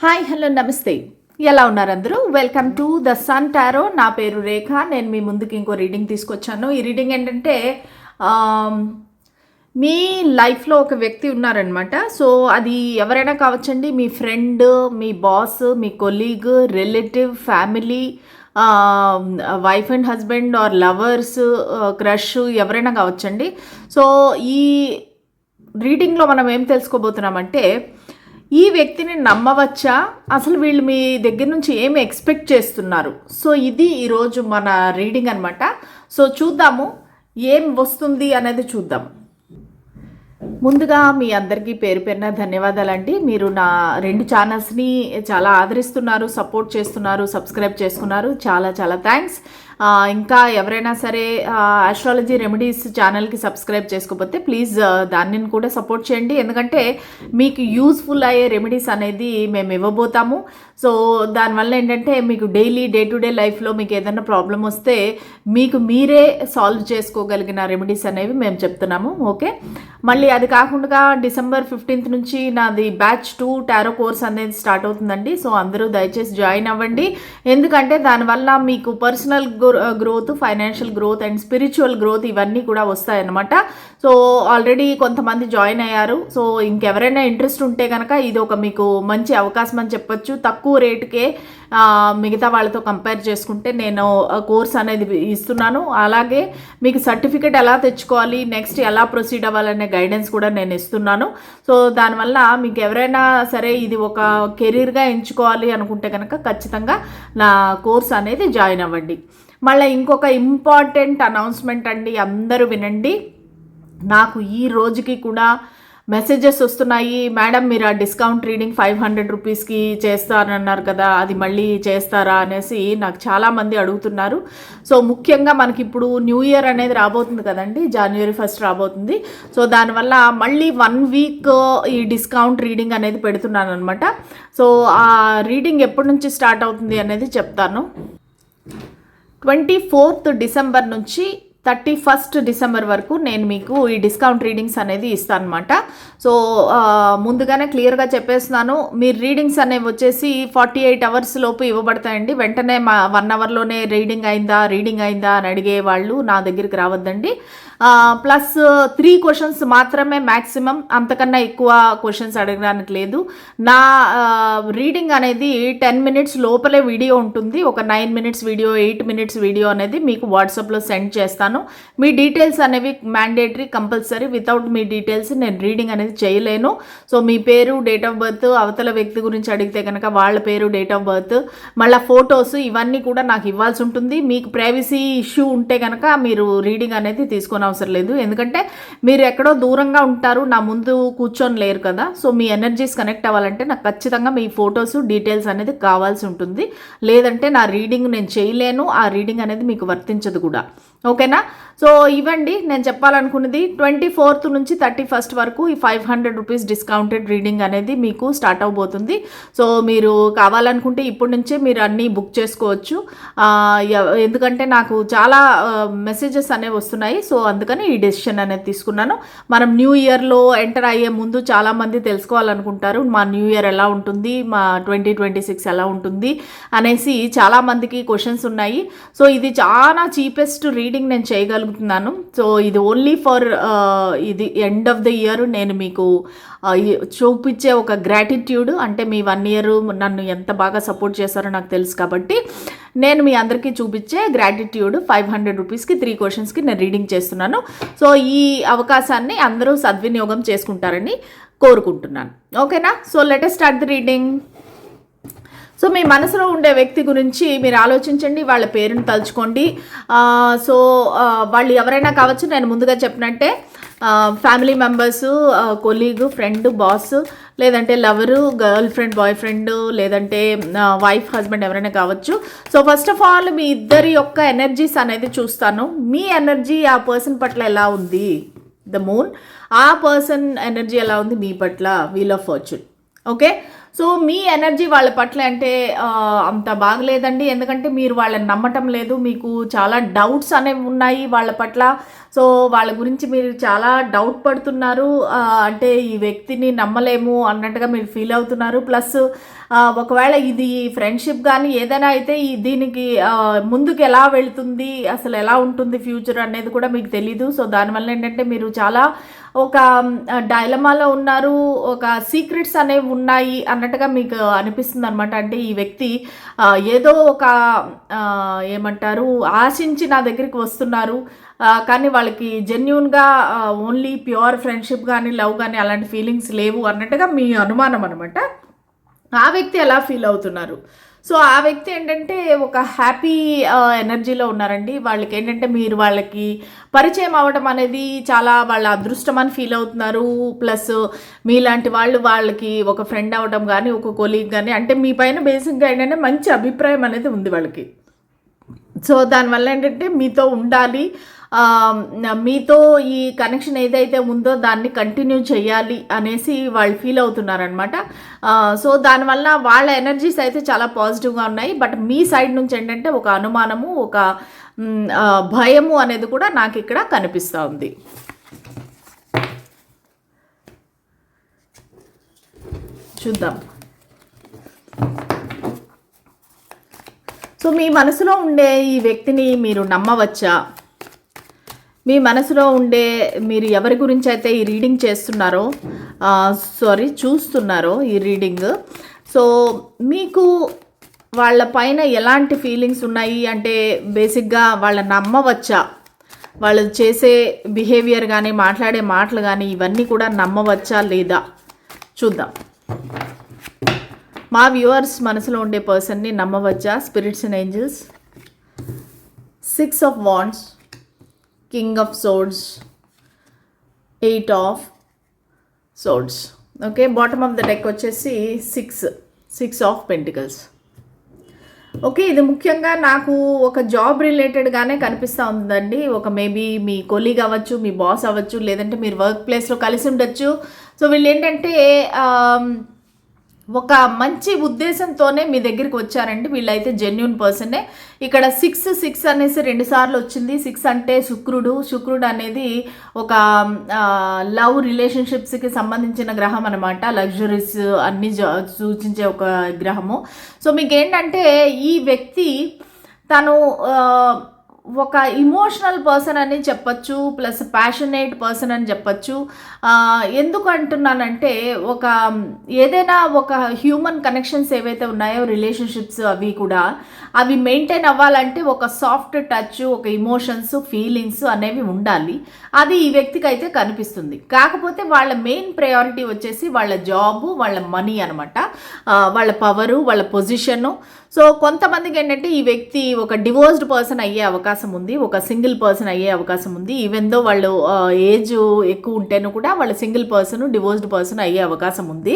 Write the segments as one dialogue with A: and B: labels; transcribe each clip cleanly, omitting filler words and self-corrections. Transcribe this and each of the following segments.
A: Hi hello నమస్తే. ఎలా ఉన్నారు అందరూ? Welcome to the sun tarot. నా పేరు రేఖ. నేను మీ ముందుకి ఇంకో రీడింగ్ తీసుకొచ్చాను. ఈ రీడింగ్ ఏంటంటే మీ లైఫ్లో ఒక వ్యక్తి ఉన్నారనమాట. సో అది ఎవరైనా కావచ్చండి. మీ ఫ్రెండ్, మీ బాస్, మీ colleague, relative, family, wife and husband or lovers, crush, ఎవరైనా కావచ్చండి. సో ఈ రీడింగ్లో మనం ఏం తెలుసుకోబోతున్నామంటే ఈ వ్యక్తిని నమ్మవచ్చా, అసలు వీళ్ళు మీ దగ్గర నుంచి ఏమి ఎక్స్పెక్ట్ చేస్తున్నారు. సో ఇది ఈరోజు మన రీడింగ్ అనమాట. సో చూద్దాము ఏం వస్తుంది అనేది చూద్దాం. ముందుగా మీ అందరికీ పేరు పేరున ధన్యవాదాలండి. మీరు నా 2 ఛానల్స్ని చాలా ఆదరిస్తున్నారు, సపోర్ట్ చేస్తున్నారు, సబ్స్క్రైబ్ చేసుకున్నారు. చాలా చాలా థ్యాంక్స్. ఇంకా ఎవరైనా సరే ఆస్ట్రాలజీ రెమెడీస్ ఛానల్కి సబ్స్క్రైబ్ చేసుకోకపోతే ప్లీజ్ దాన్ని కూడా సపోర్ట్ చేయండి. ఎందుకంటే మీకు యూస్ఫుల్ అయ్యే రెమెడీస్ అనేది మేము ఇవ్వబోతాము. సో దానివల్ల ఏంటంటే మీకు డైలీ డే టు డే లైఫ్లో మీకు ఏదైనా ప్రాబ్లం వస్తే మీకు మీరే సాల్వ్ చేసుకోగలిగిన రెమెడీస్ అనేవి మేము చెప్తున్నాము. ఓకే, మళ్ళీ అది కాకుండా December 15th నుంచి నాది బ్యాచ్ 2 టారో కోర్స్ అనేది స్టార్ట్ అవుతుందండి. సో అందరూ దయచేసి జాయిన్ అవ్వండి. ఎందుకంటే దానివల్ల మీకు personal growth, financial growth and spiritual growth ఇవన్నీ కూడా వస్తాయన్నమాట. సో ఆల్రెడీ కొంతమంది జాయిన్ అయ్యారు. సో ఇంకెవరైనా ఇంట్రెస్ట్ ఉంటే కనుక ఇది ఒక మీకు మంచి అవకాశం అని చెప్పొచ్చు. తక్కువ రేటుకే మిగతా వాళ్ళతో కంపేర్ చేసుకుంటే నేను కోర్స్ అనేది ఇస్తున్నాను. అలాగే మీకు సర్టిఫికేట్ ఎలా తెచ్చుకోవాలి, నెక్స్ట్ ఎలా ప్రొసీడ్ అవ్వాలనే గైడెన్స్ కూడా నేను ఇస్తున్నాను. సో దానివల్ల మీకు ఎవరైనా సరే ఇది ఒక కెరీర్గా ఎంచుకోవాలి అనుకుంటే కనుక ఖచ్చితంగా నా కోర్స్ అనేది జాయిన్ అవ్వండి. మళ్ళీ ఇంకొక ఇంపార్టెంట్ అనౌన్స్మెంట్ అండి, అందరూ వినండి. నాకు ఈ రోజుకి కూడా మెసేజెస్ వస్తున్నాయి, మేడం మీరు ఆ డిస్కౌంట్ రీడింగ్ 500 రూపీస్కి చేస్తారన్నారు కదా, అది మళ్ళీ చేస్తారా అనేసి నాకు చాలామంది అడుగుతున్నారు. సో ముఖ్యంగా మనకి ఇప్పుడు న్యూ ఇయర్ అనేది రాబోతుంది కదండి, January 1st రాబోతుంది. సో దానివల్ల మళ్ళీ 1 వీక్ ఈ డిస్కౌంట్ రీడింగ్ అనేది పెడుతున్నాను అనమాట. సో ఆ రీడింగ్ ఎప్పటి నుంచి స్టార్ట్ అవుతుంది అనేది చెప్తాను. 24th డిసెంబర్ నుంచి 31st డిసెంబర్ వరకు నేను మీకు ఈ డిస్కౌంట్ రీడింగ్స్ అనేది ఇస్తాను అనమాట. సో ముందుగానే క్లియర్గా చెప్పేస్తున్నాను, మీరు రీడింగ్స్ అనేవి వచ్చేసి 48 hours లోపు ఇవ్వబడతాయండి. వెంటనే 1 hourలోనే రీడింగ్ అయిందా అని అడిగే వాళ్ళు నా దగ్గరికి రావద్దండి. ప్లస్ 3 questions మాత్రమే మ్యాక్సిమం, అంతకన్నా ఎక్కువ క్వశ్చన్స్ అడగడానికి లేదు. నా రీడింగ్ అనేది 10 minutes లోపలే వీడియో ఉంటుంది. ఒక 9 minutes వీడియో, 8 minutes వీడియో అనేది మీకు వాట్సాప్లో సెండ్ చేస్తాను. మీ డీటెయిల్స్ అనేవి మ్యాండేటరీ, కంపల్సరీ. వితౌట్ మీ డీటెయిల్స్ నేను రీడింగ్ అనేది చేయలేను. సో మీ పేరు, డేట్ ఆఫ్ బర్త్, అవతల వ్యక్తి గురించి అడిగితే కనుక వాళ్ళ పేరు, డేట్ ఆఫ్ బర్త్, మళ్ళీ ఫొటోస్ ఇవన్నీ కూడా నాకు ఇవ్వాల్సి ఉంటుంది. మీకు ప్రైవసీ ఇష్యూ ఉంటే కనుక మీరు రీడింగ్ అనేది తీసుకొని అవసరం లేదు. ఎందుకంటే మీరు ఎక్కడో దూరంగా ఉంటారు, నా ముందు కూర్చొని లేరు కదా. సో మీ ఎనర్జీస్ కనెక్ట్ అవ్వాలంటే నాకు ఖచ్చితంగా మీ ఫొటోస్, డీటెయిల్స్ అనేది కావాల్సి ఉంటుంది. లేదంటే నా రీడింగ్ నేను చేయలేను, ఆ రీడింగ్ అనేది మీకు వర్తించదు కూడా. ఓకేనా? సో ఇవ్వండి నేను చెప్పాలనుకున్నది. 24th నుంచి 31st వరకు ఈ 500 రూపీస్ డిస్కౌంటెడ్ రీడింగ్ అనేది మీకు స్టార్ట్ అవబోతుంది. సో మీరు కావాలనుకుంటే ఇప్పటి నుంచే మీరు అన్నీ బుక్ చేసుకోవచ్చు. ఎందుకంటే నాకు చాలా మెసేజెస్ అనేవి వస్తున్నాయి. సో అందుకని ఈ డెసిషన్ అనేది తీసుకున్నాను. మనం న్యూ ఇయర్లో ఎంటర్ అయ్యే ముందు చాలామంది తెలుసుకోవాలనుకుంటారు, మా న్యూ ఇయర్ ఎలా ఉంటుంది, మా 2026 ఎలా ఉంటుంది అనేసి చాలామందికి క్వశ్చన్స్ ఉన్నాయి. సో ఇది చాలా చీపెస్ట్ రీడింగ్ నేను చేయగలుగుతున్నాను. సో ఇది ఓన్లీ ఫర్ ఇది ఎండ్ ఆఫ్ ద ఇయర్ నేను మీకు చూపించే ఒక గ్రాటిట్యూడ్. అంటే మీ 1 year నన్ను ఎంత బాగా సపోర్ట్ చేశారో నాకు తెలుసు కాబట్టి నేను మీ అందరికీ చూపించే గ్రాటిట్యూడ్ 500 రూపీస్కి 3 questions నేను రీడింగ్ చేస్తున్నాను. సో ఈ అవకాశాన్ని అందరూ సద్వినియోగం చేసుకుంటారని కోరుకుంటున్నాను. ఓకేనా? So let us start the reading. So మీ మనసులో ఉండే వ్యక్తి గురించి మీరు ఆలోచించండి, వాళ్ళ పేరుని తలుచుకోండి. సో వాళ్ళు ఎవరైనా కావచ్చు. నేను ముందుగా చెప్పినట్టే family members, colleague, friend, boss, లేదంటే lover, girlfriend, boyfriend, లేదంటే వైఫ్, హస్బెండ్ ఎవరైనా కావచ్చు. సో ఫస్ట్ ఆఫ్ ఆల్ మీ ఇద్దరి యొక్క ఎనర్జీస్ అనేది చూస్తాను. మీ ఎనర్జీ ఆ పర్సన్ పట్ల ఎలా ఉంది, ద మూన్, ఆ పర్సన్ ఎనర్జీ ఎలా ఉంది మీ పట్ల, wheel of fortune. Okay, so మీ ఎనర్జీ వాళ్ళ పట్ల అంటే అంత బాగలేదండి. ఎందుకంటే మీరు వాళ్ళని నమ్మటం లేదు, మీకు చాలా డౌట్స్ అనేవి ఉన్నాయి వాళ్ళ పట్ల. సో వాళ్ళ గురించి మీరు చాలా డౌట్ పడుతున్నారు. అంటే ఈ వ్యక్తిని నమ్మలేము అన్నట్టుగా మీరు ఫీల్ అవుతున్నారు. ప్లస్ ఒకవేళ ఇది ఫ్రెండ్షిప్ కానీ ఏదైనా అయితే దీనికి ముందుకు ఎలా వెళుతుంది, అసలు ఎలా ఉంటుంది ఫ్యూచర్ అనేది కూడా మీకు తెలీదు. సో దానివల్ల ఏంటంటే మీరు చాలా ఒక డైలమాలో ఉన్నారు, ఒక సీక్రెట్స్ అనేవి ఉన్నాయి అన్నట్టుగా మీకు అనిపిస్తుంది అనమాట. అంటే ఈ వ్యక్తి ఏదో ఒక ఏమంటారు ఆశించి నా దగ్గరికి వస్తున్నారు, కానీ వాళ్ళకి జెన్యూన్గా ఓన్లీ ప్యూర్ ఫ్రెండ్షిప్ కానీ లవ్ కానీ అలాంటి ఫీలింగ్స్ లేవు అన్నట్టుగా మీ అనుమానం అనమాట. ఆ వ్యక్తి ఎలా ఫీల్ అవుతున్నారు? సో ఆ వ్యక్తి ఏంటంటే ఒక హ్యాపీ ఎనర్జీలో ఉన్నారండి. వాళ్ళకి ఏంటంటే మీరు వాళ్ళకి పరిచయం అవ్వడం అనేది చాలా వాళ్ళ అదృష్టం అని ఫీల్ అవుతున్నారు. ప్లస్ మీలాంటి వాళ్ళకి ఒక ఫ్రెండ్ అవ్వడం కానీ ఒక కొలీగ్ కానీ అంటే మీ పైన బేసిక్గా ఏంటంటే మంచి అభిప్రాయం అనేది ఉంది వాళ్ళకి. సో దానివల్ల ఏంటంటే మీతో ఉండాలి, మీతో ఈ కనెక్షన్ ఏదైతే ఉందో దాన్ని కంటిన్యూ చేయాలి అనేసి వాళ్ళు ఫీల్ అవుతున్నారనమాట. సో దానివల్ల వాళ్ళ ఎనర్జీస్ అయితే చాలా పాజిటివ్గా ఉన్నాయి. బట్ మీ సైడ్ నుంచి ఏంటంటే ఒక అనుమానము, ఒక భయము అనేది కూడా నాకు ఇక్కడ కనిపిస్తూ ఉంది. చూద్దాం. సో మీ మనసులో ఉండే ఈ వ్యక్తిని మీరు నమ్మవచ్చా? మీ మనసులో ఉండే మీరు ఎవరి గురించి అయితే ఈ రీడింగ్ చేస్తున్నారో చూస్తున్నారో ఈ రీడింగ్, సో మీకు వాళ్ళ పైన ఎలాంటి ఫీలింగ్స్ ఉన్నాయి అంటే బేసిక్గా వాళ్ళ నమ్మవచ్చా? వాళ్ళు చేసే బిహేవియర్ కానీ మాట్లాడే మాటలు కానీ ఇవన్నీ కూడా నమ్మవచ్చా లేదా చూద్దాం. మా వ్యూవర్స్ మనసులో ఉండే పర్సన్ని నమ్మవచ్చా? Spirits and angels, 6 of Wands, King of Swords, 8 of Swords. Okay, bottom of the deck వచ్చేసి 6 of Pentacles. ఓకే, ఇది ముఖ్యంగా నాకు ఒక జాబ్ రిలేటెడ్గానే కనిపిస్తూ ఉందండి. ఒక మేబీ మీ కొలీగ్ అవ్వచ్చు, మీ బాస్ అవ్వచ్చు, లేదంటే మీరు వర్క్ ప్లేస్లో కలిసి ఉండొచ్చు. సో వీళ్ళు ఏంటంటే ఒక మంచి ఉద్దేశంతోనే మీ దగ్గరికి వచ్చారండి. వీళ్ళైతే జెన్యూన్ పర్సనే. ఇక్కడ 6 అనేసి 2 సార్లు వచ్చింది. 6 అంటే శుక్రుడు అనేది ఒక లవ్ రిలేషన్షిప్స్కి సంబంధించిన గ్రహం అనమాట. లగ్జరీస్ అన్ని సూచించే ఒక గ్రహము. సో మీకు ఏంటంటే ఈ వ్యక్తి తను ఒక ఇమోషనల్ పర్సన్ అని చెప్పచ్చు, ప్లస్ ప్యాషనేట్ పర్సన్ అని చెప్పచ్చు. ఎందుకు అంటున్నానంటే ఏదైనా ఒక హ్యూమన్ కనెక్షన్స్ ఏవైతే ఉన్నాయో రిలేషన్షిప్స్ అవి మెయింటైన్ అవ్వాలంటే ఒక సాఫ్ట్ టచ్, ఒక ఇమోషన్స్, ఫీలింగ్స్ అనేవి ఉండాలి. అది ఈ వ్యక్తికి అయితే కనిపిస్తుంది. కాకపోతే వాళ్ళ మెయిన్ ప్రయారిటీ వచ్చేసి వాళ్ళ జాబు, వాళ్ళ మనీ అనమాట, వాళ్ళ పవరు, వాళ్ళ పొజిషను. సో కొంతమందికి ఏంటంటే ఈ వ్యక్తి ఒక డివోర్స్డ్ పర్సన్ అయ్యే అవకాశం ఉంది, ఒక సింగిల్ పర్సన్ అయ్యే అవకాశం ఉంది. ఈవెన్ దో వాళ్ళు ఏజ్ ఎక్కువ ఉంటేనూ కూడా వాళ్ళ సింగిల్ పర్సన్, డివోర్స్డ్ పర్సన్ అయ్యే అవకాశం ఉంది.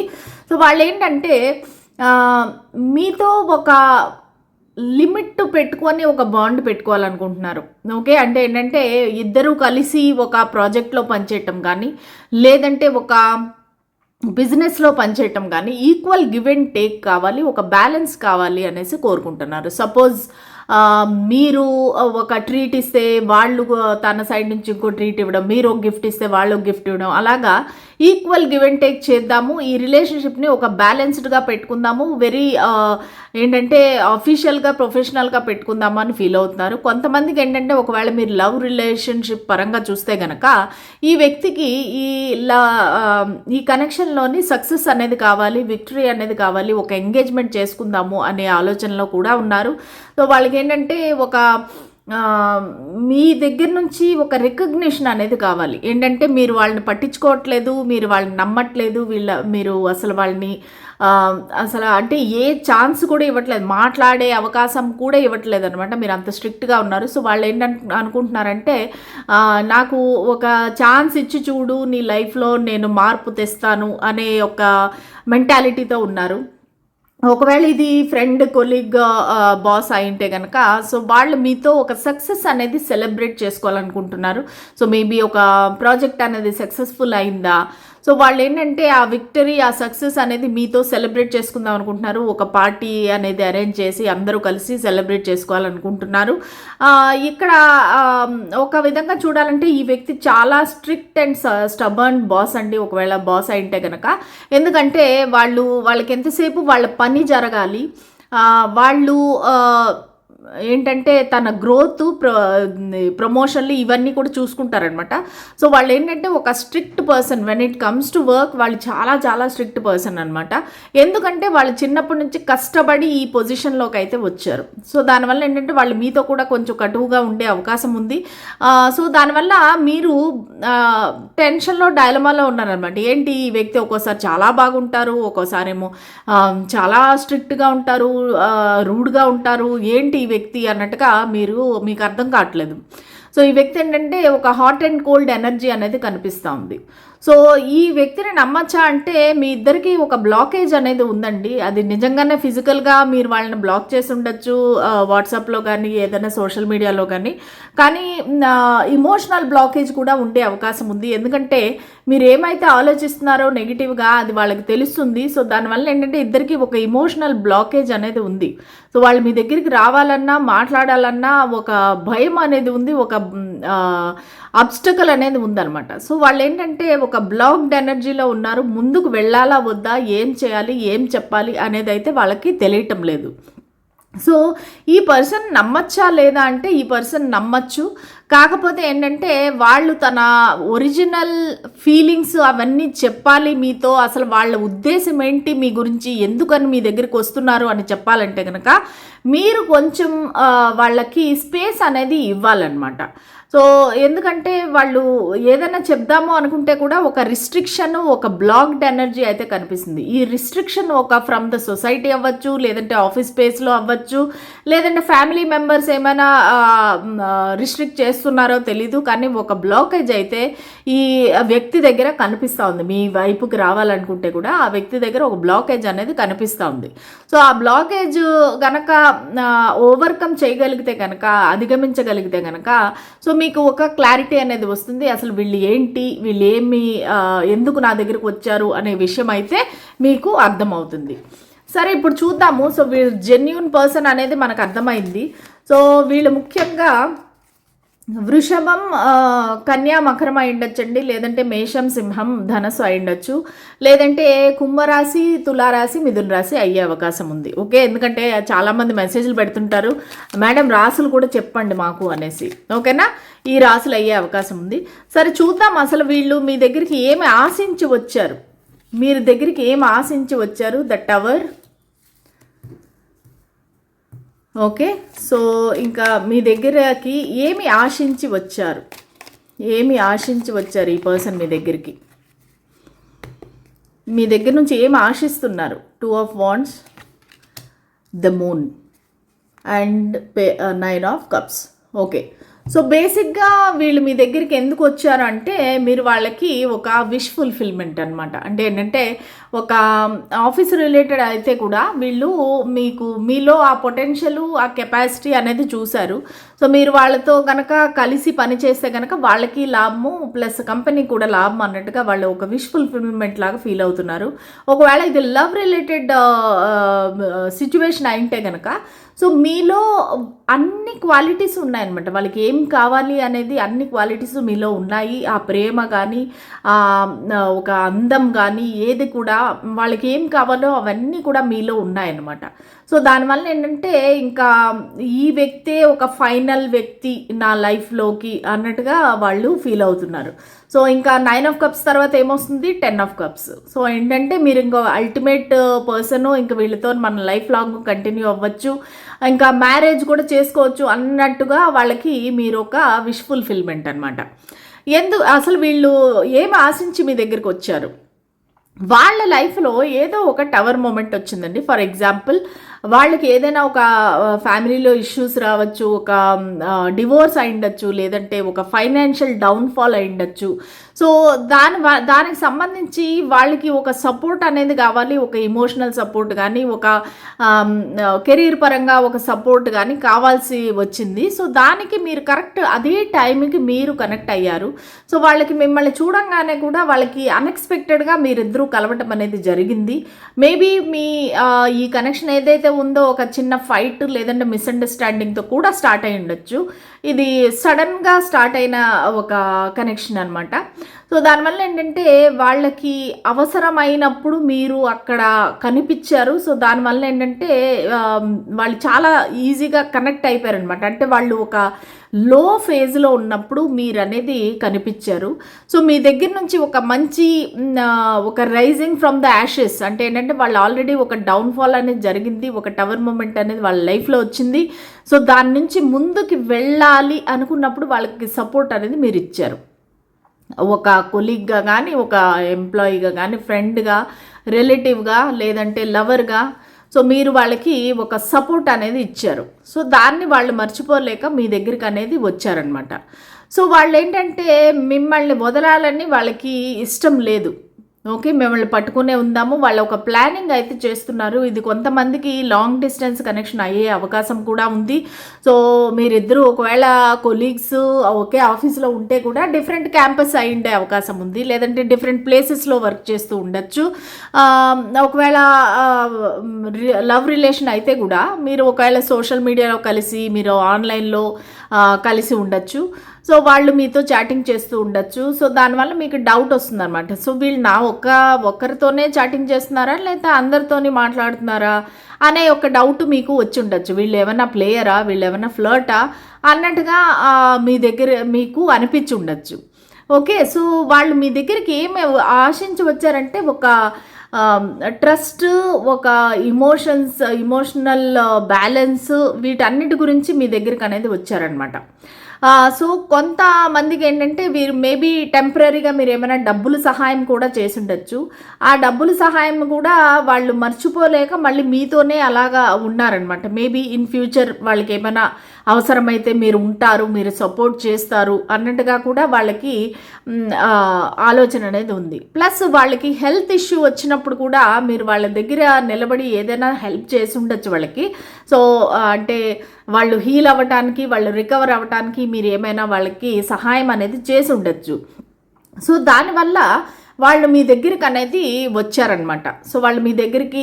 A: సో వాళ్ళు ఏంటంటే మీతో ఒక లిమిట్ పెట్టుకొని ఒక బాండ్ పెట్టుకోవాలనుకుంటున్నారు. ఓకే, అంటే ఏంటంటే ఇద్దరూ కలిసి ఒక ప్రాజెక్ట్లో పనిచేయటం కానీ, లేదంటే ఒక బిజినెస్లో పనిచేయటం కానీ, ఈక్వల్ గివ్ అండ్ టేక్ కావాలి, ఒక బ్యాలెన్స్ కావాలి అనేసి కోరుకుంటున్నారు. సపోజ్ మీరు ఒక ట్రీట్ ఇస్తే వాళ్ళు తన సైడ్ నుంచి ఇంకో ట్రీట్ ఇవ్వడం, మీరు ఒక గిఫ్ట్ ఇస్తే వాళ్ళు ఒక గిఫ్ట్ ఇవ్వడం, అలాగా ఈక్వల్ గివ్ అండ్ టేక్ చేద్దాము, ఈ రిలేషన్షిప్ని ఒక బ్యాలెన్స్డ్గా పెట్టుకుందాము, వెరీ ఏంటంటే అఫీషియల్గా ప్రొఫెషనల్గా పెట్టుకుందాము అని ఫీల్ అవుతున్నారు. కొంతమందికి ఏంటంటే ఒకవేళ మీరు లవ్ రిలేషన్షిప్ పరంగా చూస్తే గనక ఈ వ్యక్తికి ఈ కనెక్షన్లోని సక్సెస్ అనేది కావాలి, విక్టరీ అనేది కావాలి, ఒక ఎంగేజ్మెంట్ చేసుకుందాము అనే ఆలోచనలో కూడా ఉన్నారు. సో వాళ్ళకి ఏంటంటే మీ దగ్గర నుంచి ఒక రికగ్నిషన్ అనేది కావాలి. ఏంటంటే మీరు వాళ్ళని పట్టించుకోవట్లేదు, మీరు వాళ్ళని నమ్మట్లేదు, మీరు అసలు వాళ్ళని అసలు అంటే ఏ ఛాన్స్ కూడా ఇవ్వట్లేదు, మాట్లాడే అవకాశం కూడా ఇవ్వట్లేదు అనమాట. మీరు అంత స్ట్రిక్ట్గా ఉన్నారు. సో వాళ్ళు ఏంటంటే అనుకుంటున్నారంటే నాకు ఒక ఛాన్స్ ఇచ్చి చూడు, నీ లైఫ్లో నేను మార్పు తెస్తాను అనే ఒక మెంటాలిటీతో ఉన్నారు. ఒకవేళ ఇది ఫ్రెండ్, కొలీగ్, బాస్ అయింటే కనుక సో వాళ్ళు మీతో ఒక సక్సెస్ అనేది సెలబ్రేట్ చేసుకోవాలనుకుంటున్నారు. సో మేబీ ఒక ప్రాజెక్ట్ అనేది సక్సెస్ఫుల్ అయిందా, సో సో వాళ్ళు ఏంటంటే ఆ విక్టరీ, ఆ సక్సెస్ అనేది మీతో సెలబ్రేట్ చేసుకుందాం అనుకుంటున్నారు. ఒక పార్టీ అనేది అరేంజ్ చేసి అందరూ కలిసి సెలబ్రేట్ చేసుకోవాలనుకుంటున్నారు. ఇక్కడ ఒక విధంగా చూడాలంటే ఈ వ్యక్తి చాలా స్ట్రిక్ట్ అండ్ స్టబర్న్ బాస్ అండి, ఒకవేళ బాస్ అయింటే కనుక. ఎందుకంటే వాళ్ళకి ఎంతసేపు వాళ్ళ పని జరగాలి, వాళ్ళు ఏంటంటే తన గ్రోత్, ప్రమోషన్లు ఇవన్నీ కూడా చూసుకుంటారనమాట. సో వాళ్ళు ఏంటంటే ఒక strict person when it comes to work. వాళ్ళు చాలా చాలా స్ట్రిక్ట్ పర్సన్ అనమాట. ఎందుకంటే వాళ్ళు చిన్నప్పటి నుంచి కష్టపడి ఈ పొజిషన్లోకి అయితే వచ్చారు. సో దానివల్ల ఏంటంటే వాళ్ళు మీతో కూడా కొంచెం కటువుగా ఉండే అవకాశం ఉంది. సో దానివల్ల మీరు టెన్షన్లో, డైలమాలో ఉన్నారనమాట. ఏంటి ఈ వ్యక్తి ఒక్కోసారి చాలా బాగుంటారు, ఒక్కోసారి ఏమో చాలా స్ట్రిక్ట్గా ఉంటారు, రూడ్గా ఉంటారు, ఏంటి ఈ వ్యక్తి అన్నట్టుగా మీకు అర్థం కావట్లేదు. సో ఈ వ్యక్తి ఏంటంటే ఒక హాట్ అండ్ కోల్డ్ ఎనర్జీ అనేది కనిపిస్తూ ఉంది. సో ఈ వ్యక్తిని నమ్మచ్చా అంటే మీ ఇద్దరికి ఒక బ్లాకేజ్ అనేది ఉందండి. అది నిజంగానే ఫిజికల్గా మీరు వాళ్ళని బ్లాక్ చేసి ఉండొచ్చు, వాట్సాప్లో కానీ ఏదైనా సోషల్ మీడియాలో కానీ ఇమోషనల్ బ్లాకేజ్ కూడా ఉండే అవకాశం ఉంది. ఎందుకంటే మీరు ఏమైతే ఆలోచిస్తున్నారో నెగిటివ్గా అది వాళ్ళకి తెలుస్తుంది. సో దానివల్ల ఏంటంటే ఇద్దరికి ఒక ఇమోషనల్ బ్లాకేజ్ అనేది ఉంది. సో వాళ్ళు మీ దగ్గరికి రావాలన్నా, మాట్లాడాలన్నా ఒక భయం అనేది ఉంది, ఒక అబ్స్టకల్ అనేది ఉందన్నమాట. సో వాళ్ళు ఏంటంటే ఒక బ్లాక్డ్ ఎనర్జీలో ఉన్నారు. ముందుకు వెళ్ళాలా వద్దా, ఏం చేయాలి, ఏం చెప్పాలి అనేది అయితే వాళ్ళకి తెలియటం లేదు. సో ఈ పర్సన్ నమ్మచ్చా లేదా అంటే ఈ పర్సన్ నమ్మచ్చు. కాకపోతే ఏంటంటే వాళ్ళు తన ఒరిజినల్ ఫీలింగ్స్ అవన్నీ చెప్పాలి మీతో. అసలు వాళ్ళ ఉద్దేశం ఏంటి, మీ గురించి ఎందుకని మీ దగ్గరికి వస్తున్నారు అని చెప్పాలంటే కనుక మీరు కొంచెం వాళ్ళకి స్పేస్ అనేది ఇవ్వాలన్నమాట. సో ఎందుకంటే వాళ్ళు ఏదైనా చెప్దాము అనుకుంటే కూడా ఒక రిస్ట్రిక్షన్, ఒక బ్లాక్డ్ ఎనర్జీ అయితే కనిపిస్తుంది. ఈ రిస్ట్రిక్షన్ ఒక ఫ్రమ్ ద సొసైటీ అవ్వచ్చు, లేదంటే ఆఫీస్ స్పేస్లో అవ్వచ్చు, లేదంటే ఫ్యామిలీ మెంబర్స్ ఏమైనా రిస్ట్రిక్ట్ చేస్తున్నారో తెలీదు. కానీ ఒక బ్లాకేజ్ అయితే ఈ వ్యక్తి దగ్గర కనిపిస్తూ ఉంది. మీ వైపుకి రావాలనుకుంటే కూడా ఆ వ్యక్తి దగ్గర ఒక బ్లాకేజ్ అనేది కనిపిస్తూ ఉంది. సో ఆ బ్లాకేజ్ కనుక ఓవర్కమ్ చేయగలిగితే కనుక, అధిగమించగలిగితే కనుక సో మీకు ఒక క్లారిటీ అనేది వస్తుంది. అసలు వీళ్ళు ఏంటి, వీళ్ళు ఎందుకు నా దగ్గరకు వచ్చారు అనే విషయం అయితే మీకు అర్థమవుతుంది. సరే ఇప్పుడు చూద్దాము. సో వీళ్ళు జెన్యూన్ పర్సన్ అనేది మనకు అర్థమైంది. సో వీళ్ళు ముఖ్యంగా వృషభం, కన్యా, మకరం అయి ఉండొచ్చండి, లేదంటే మేషం, సింహం, ధనస్సు అయి ఉండొచ్చు, లేదంటే కుంభరాశి, తులారాశి, మిథున రాశి అయ్యే అవకాశం ఉంది. ఓకే, ఎందుకంటే చాలామంది మెసేజ్లు పెడుతుంటారు, మేడం రాసులు కూడా చెప్పండి మాకు అనేసి. ఓకేనా, ఈ రాసులు అయ్యే అవకాశం ఉంది. సరే చూద్దాం అసలు వీళ్ళు మీ దగ్గరికి ఏమి ఆశించి వచ్చారు, మీరు దగ్గరికి ఏమి ఆశించి వచ్చారు. The tower. ఓకే, సో ఇంకా మీ దగ్గరకి ఏమి ఆశించి వచ్చారు, ఏమి ఆశించి వచ్చారు ఈ పర్సన్ మీ దగ్గరికి, మీ దగ్గర నుంచి ఏమి ఆశిస్తున్నారు. 2 of Wands, the moon and 9 of Cups. Okay, so బేసిక్గా వీళ్ళు మీ దగ్గరికి ఎందుకు వచ్చారు అంటే మీరు వాళ్ళకి ఒక విష్ ఫుల్ఫిల్మెంట్ అనమాట. అంటే ఏంటంటే ఒక ఆఫీస్ రిలేటెడ్ అయితే కూడా వీళ్ళు మీలో ఆ పొటెన్షియల్, ఆ కెపాసిటీ అనేది చూశారు. సో మీరు వాళ్ళతో కనుక కలిసి పని చేస్తే కనుక వాళ్ళకి లాభము ప్లస్ కంపెనీ కూడా లాభం అన్నట్టుగా వాళ్ళు ఒక విష్ ఫుల్ఫిల్మెంట్ లాగా ఫీల్ అవుతున్నారు. ఒకవేళ ఇది లవ్ రిలేటెడ్ సిచ్యువేషన్ అయింటే కనుక సో మీలో అన్ని క్వాలిటీస్ ఉన్నాయన్నమాట. వాళ్ళకి ఏం కావాలి అనేది అన్ని క్వాలిటీస్ మీలో ఉన్నాయి. ఆ ప్రేమ కానీ, ఒక అందం కానీ, ఏది కూడా వాళ్ళకి ఏం కావాలో అవన్నీ కూడా మీలో ఉన్నాయన్నమాట. సో దానివల్ల ఏంటంటే ఇంకా ఈ వ్యక్తే ఒక ఫైనల్ వ్యక్తి నా లైఫ్లోకి అన్నట్టుగా వాళ్ళు ఫీల్ అవుతున్నారు. సో ఇంకా 9 of Cups తర్వాత ఏమొస్తుంది, 10 of Cups. సో ఏంటంటే మీరు ఇంకో అల్టిమేట్ పర్సన్, ఇంకా వీళ్ళతో మన లైఫ్ లాంగ్ కంటిన్యూ అవ్వచ్చు, ఇంకా మ్యారేజ్ కూడా చేసుకోవచ్చు అన్నట్టుగా వాళ్ళకి మీరు ఒక విష్ ఫుల్ఫిల్మెంట్ అనమాట. అసలు వీళ్ళు ఏం ఆశించి మీ దగ్గరికి వచ్చారు, వాళ్ళ లైఫ్లో ఏదో ఒక టవర్ మూమెంట్ వచ్చిందండి. ఫర్ ఎగ్జాంపుల్ వాళ్ళకి ఏదైనా ఒక ఫ్యామిలీలో ఇష్యూస్ రావచ్చు, ఒక డివోర్స్ అయి ఉండొచ్చు, లేదంటే ఒక ఫైనాన్షియల్ డౌన్ఫాల్ అయి ఉండొచ్చు. సో దానికి సంబంధించి వాళ్ళకి ఒక సపోర్ట్ అనేది కావాలి, ఒక ఇమోషనల్ సపోర్ట్ కానీ, ఒక కెరీర్ పరంగా ఒక సపోర్ట్ కానీ కావాల్సి వచ్చింది. సో దానికి మీరు కరెక్ట్ అదే టైంకి మీరు కనెక్ట్ అయ్యారు. సో వాళ్ళకి మిమ్మల్ని చూడంగానే కూడా వాళ్ళకి అన్ఎక్స్పెక్టెడ్గా మీరిద్దరూ కలవటం అనేది జరిగింది. మేబీ మీ ఈ కనెక్షన్ ఏదైతే ఉందో ఒక చిన్న ఫైట్ లేదంటే మిస్అండర్స్టాండింగ్తో కూడా స్టార్ట్ అయి ఉండొచ్చు. ఇది సడన్గా స్టార్ట్ అయిన ఒక కనెక్షన్ అనమాట. సో దానివల్ల ఏంటంటే వాళ్ళకి అవసరమైనప్పుడు మీరు అక్కడ కనిపించారు. సో దానివల్ల ఏంటంటే వాళ్ళు చాలా ఈజీగా కనెక్ట్ అయిపోయారనమాట. అంటే వాళ్ళు ఒక లో ఫేజ్లో ఉన్నప్పుడు మీరు అనేది కనిపించారు. సో మీ దగ్గర నుంచి ఒక మంచి ఒక రైజింగ్ ఫ్రమ్ ద యాషెస్, అంటే ఏంటంటే వాళ్ళు ఆల్రెడీ ఒక డౌన్ఫాల్ అనేది జరిగింది, ఒక టవర్ మూమెంట్ అనేది వాళ్ళ లైఫ్లో వచ్చింది. సో దాని నుంచి ముందుకు వెళ్ళాలి అనుకున్నప్పుడు వాళ్ళకి సపోర్ట్ అనేది మీరు ఇచ్చారు. ఒక కొలీగ్గా కానీ, ఒక ఎంప్లాయీగా కానీ, ఫ్రెండ్గా, రిలేటివ్గా, లేదంటే లవర్గా. సో మీరు వాళ్ళకి ఒక సపోర్ట్ అనేది ఇచ్చారు. సో దాన్ని వాళ్ళు మర్చిపోలేక మీ దగ్గరికి అనేది వచ్చారనమాట. సో వాళ్ళు ఏంటంటే మిమ్మల్ని వదలాలని వాళ్ళకి ఇష్టం లేదు. ఓకే, మిమ్మల్ని పట్టుకునే ఉందాము, వాళ్ళు ఒక ప్లానింగ్ అయితే చేస్తున్నారు. ఇది కొంతమందికి లాంగ్ డిస్టెన్స్ కనెక్షన్ అయ్యే అవకాశం కూడా ఉంది. సో మీరిద్దరూ ఒకవేళ కొలీగ్స్ ఒకే ఆఫీస్లో ఉంటే కూడా డిఫరెంట్ క్యాంపస్ అయి ఉండే అవకాశం ఉంది, లేదంటే డిఫరెంట్ ప్లేసెస్లో వర్క్ చేస్తూ ఉండొచ్చు. ఒకవేళ లవ్ రిలేషన్ అయితే కూడా మీరు ఒకవేళ సోషల్ మీడియాలో కలిసి, మీరు ఆన్లైన్లో కలిసి ఉండొచ్చు. సో వాళ్ళు మీతో చాటింగ్ చేస్తూ ఉండొచ్చు. సో దానివల్ల మీకు డౌట్ వస్తుంది అనమాట. సో వీళ్ళు ఒక్కరితోనే చాటింగ్ చేస్తున్నారా, లేదా అందరితోని మాట్లాడుతున్నారా అనే ఒక డౌట్ మీకు వచ్చి ఉండొచ్చు. వీళ్ళు ఏమైనా ప్లేయరా, వీళ్ళు ఏమైనా ఫ్లర్టా అన్నట్టుగా మీకు అనిపించి ఉండొచ్చు. ఓకే, సో వాళ్ళు మీ దగ్గరికి ఏమి ఆశించి వచ్చారంటే ఒక ట్రస్ట్, ఒక ఇమోషనల్ బ్యాలెన్స్, వీటన్నిటి గురించి మీ దగ్గరికి అనేది వచ్చారనమాట. సో కొంతమందికి ఏంటంటే వీరు మేబీ టెంపరీగా మీరు ఏమైనా డబ్బులు సహాయం కూడా చేసి ఉండొచ్చు. ఆ డబ్బులు సహాయం కూడా వాళ్ళు మర్చిపోలేక మళ్ళీ మీతోనే అలాగా ఉన్నారనమాట. మేబీ ఇన్ ఫ్యూచర్ వాళ్ళకి ఏమైనా అవసరమైతే మీరు ఉంటారు, మీరు సపోర్ట్ చేస్తారు అన్నట్టుగా కూడా వాళ్ళకి ఆలోచన అనేది ఉంది. ప్లస్ వాళ్ళకి హెల్త్ ఇష్యూ వచ్చినప్పుడు కూడా మీరు వాళ్ళ దగ్గర నిలబడి ఏదైనా హెల్ప్ చేసి ఉండొచ్చు వాళ్ళకి. సో అంటే వాళ్ళు హీల్ అవ్వటానికి, వాళ్ళు రికవర్ అవ్వటానికి మీరు ఏమైనా వాళ్ళకి సహాయం అనేది చేసి ఉండొచ్చు. సో దానివల్ల వాళ్ళు మీ దగ్గరికి అనేది వచ్చారనమాట. సో వాళ్ళు మీ దగ్గరికి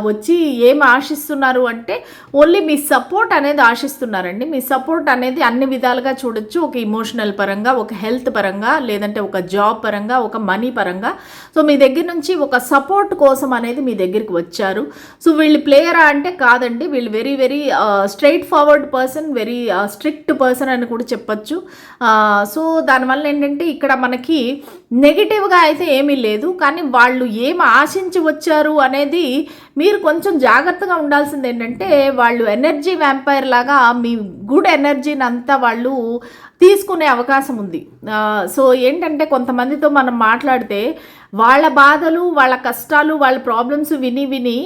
A: వచ్చి ఏం ఆశిస్తున్నారు అంటే ఓన్లీ మీ సపోర్ట్ అనేది ఆశిస్తున్నారండి. మీ సపోర్ట్ అనేది అన్ని విధాలుగా చూడొచ్చు. ఒక ఇమోషనల్ పరంగా, ఒక హెల్త్ పరంగా, లేదంటే ఒక జాబ్ పరంగా, ఒక మనీ పరంగా. సో మీ దగ్గర నుంచి ఒక సపోర్ట్ కోసం అనేది మీ దగ్గరికి వచ్చారు. సో వీళ్ళు ప్లేయరా అంటే కాదండి, వీళ్ళు very very straight forward person, very strict person అని కూడా చెప్పచ్చు. సో దానివల్ల ఏంటంటే ఇక్కడ మనకి నెగిటివ్గా అయితే ఏమీ లేదు, కానీ వాళ్ళు ఏం ఆశించి వచ్చారు అనేది మీరు కొంచెం జాగ్రత్తగా ఉండాల్సింది. ఏంటంటే వాళ్ళు ఎనర్జీ వ్యాంపైర్ లాగా మీ గుడ్ ఎనర్జీని అంతా వాళ్ళు తీసుకునే అవకాశం ఉంది. సో ఏంటంటే కొంతమందితో మనం మాట్లాడితే వాళ్ళ బాధలు, వాళ్ళ కష్టాలు, వాళ్ళ ప్రాబ్లమ్స్ విని విని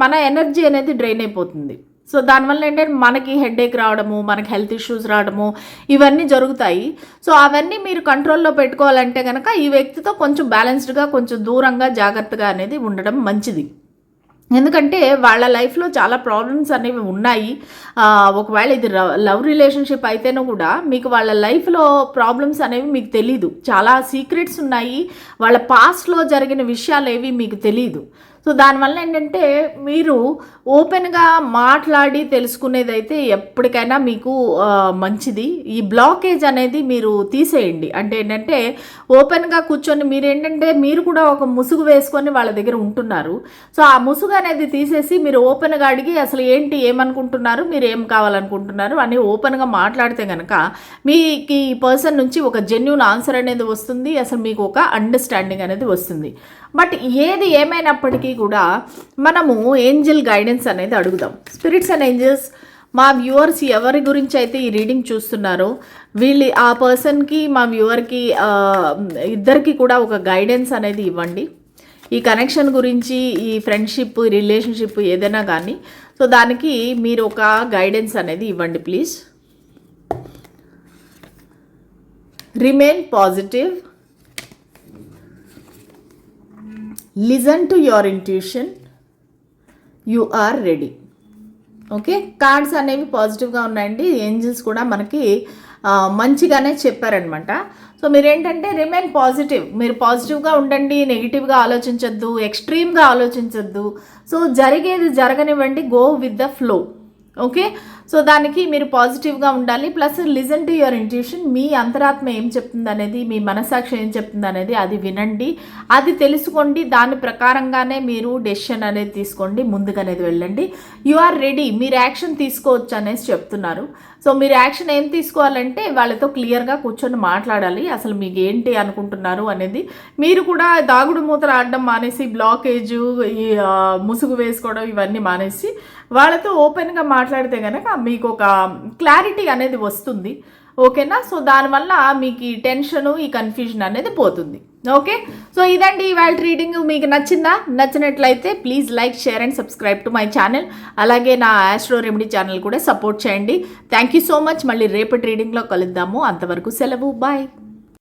A: మన ఎనర్జీ అనేది డ్రైన్ అయిపోతుంది. సో దానివల్ల ఏంటంటే మనకి హెడేక్ రావడము, మనకి హెల్త్ ఇష్యూస్ రావడము ఇవన్నీ జరుగుతాయి. సో అవన్నీ మీరు కంట్రోల్లో పెట్టుకోవాలంటే కనుక ఈ వ్యక్తితో కొంచెం బ్యాలెన్స్డ్గా, కొంచెం దూరంగా, జాగ్రత్తగా అనేది ఉండడం మంచిది. ఎందుకంటే వాళ్ళ లైఫ్లో చాలా ప్రాబ్లమ్స్ అనేవి ఉన్నాయి. ఒకవేళ ఇది లవ్ రిలేషన్షిప్ అయితేనూ కూడా మీకు వాళ్ళ లైఫ్లో ప్రాబ్లమ్స్ అనేవి మీకు తెలీదు. చాలా సీక్రెట్స్ ఉన్నాయి, వాళ్ళ పాస్ట్లో జరిగిన విషయాలు ఏవి మీకు తెలీదు. సో దానివల్ల ఏంటంటే మీరు ఓపెన్గా మాట్లాడి తెలుసుకునేదైతే ఎప్పటికైనా మీకు మంచిది. ఈ బ్లాకేజ్ అనేది మీరు తీసేయండి. అంటే ఏంటంటే ఓపెన్గా కూర్చొని మీరు కూడా ఒక ముసుగు వేసుకొని వాళ్ళ దగ్గర ఉంటున్నారు. సో ఆ ముసుగు అనేది తీసేసి మీరు ఓపెన్గా అడిగి అసలు ఏంటి, ఏమనుకుంటున్నారు, మీరు ఏం కావాలనుకుంటున్నారు అని ఓపెన్గా మాట్లాడితే కనుక మీకు ఈ పర్సన్ నుంచి ఒక జెన్యూన్ ఆన్సర్ అనేది వస్తుంది. అసలు మీకు ఒక అండర్స్టాండింగ్ అనేది వస్తుంది. బట్ ఏది ఏమైనప్పటికీ కూడా మనము ఏంజల్ గైడెన్స్ అనేది అడుగుదాం. స్పిరిట్స్ అండ్ ఏంజల్స్, మా వ్యూవర్స్ ఎవరి గురించి అయితే ఈ రీడింగ్ చూస్తున్నారో ఆ పర్సన్కి, మా వ్యూవర్కి ఇద్దరికి కూడా ఒక గైడెన్స్ అనేది ఇవ్వండి. ఈ కనెక్షన్ గురించి, ఈ ఫ్రెండ్షిప్, రిలేషన్షిప్ ఏదైనా కానీ, సో దానికి మీరు ఒక గైడెన్స్ అనేది ఇవ్వండి please. Remain positive, listen to your intuition, you are ready. Okay, cards అనేవి పాజిటివ్గా ఉన్నాయండి. ఏంజిల్స్ కూడా మనకి మంచిగానే చెప్పారనమాట. సో మీరేంటంటే రిమైన్ పాజిటివ్, మీరు పాజిటివ్గా ఉండండి, నెగిటివ్గా ఆలోచించొద్దు, ఎక్స్ట్రీమ్గా ఆలోచించొద్దు. సో జరిగేది జరగనివ్వండి, go with the flow. Okay, so దానికి మీరు పాజిటివ్గా ఉండాలి. Plus listen to your intuition, మీ అంతరాత్మ ఏం చెప్తుంది అనేది, మీ మనసాక్షి ఏం చెప్తుంది అనేది అది వినండి, అది తెలుసుకోండి. దాని ప్రకారంగానే మీరు డెసిషన్ అనేది తీసుకోండి, ముందుకనేది వెళ్ళండి. యు ఆర్ రెడీ, మీరు యాక్షన్ తీసుకోవచ్చు అనేసి చెప్తున్నారు. సో మీరు యాక్షన్ ఏం తీసుకోవాలంటే వాళ్ళతో క్లియర్గా కూర్చొని మాట్లాడాలి. అసలు మీకు ఏంటి అనుకుంటున్నారు అనేది, మీరు కూడా దాగుడు మూతలు ఆడడం మానేసి, బ్లాకేజు, ఈ ముసుగు వేసుకోవడం ఇవన్నీ మానేసి వాళ్ళతో ఓపెన్గా మాట్లాడితే కనుక మీకు ఒక క్లారిటీ అనేది వస్తుంది. ఓకేనా? సో దానివల్ల మీకు ఈ టెన్షను, ఈ కన్ఫ్యూజన్ అనేది పోతుంది. ఓకే, సో ఇదండి ఇవాళ రీడింగ్. మీకు నచ్చిందా? నచ్చినట్లయితే please like, share and subscribe to my channel. అలాగే నా ఆస్ట్రో రెమెడీ ఛానల్ కూడా సపోర్ట్ చేయండి. Thank you so much. మళ్ళీ రేపటి రీడింగ్లో కలుద్దాము. అంతవరకు సెలవు, బాయ్.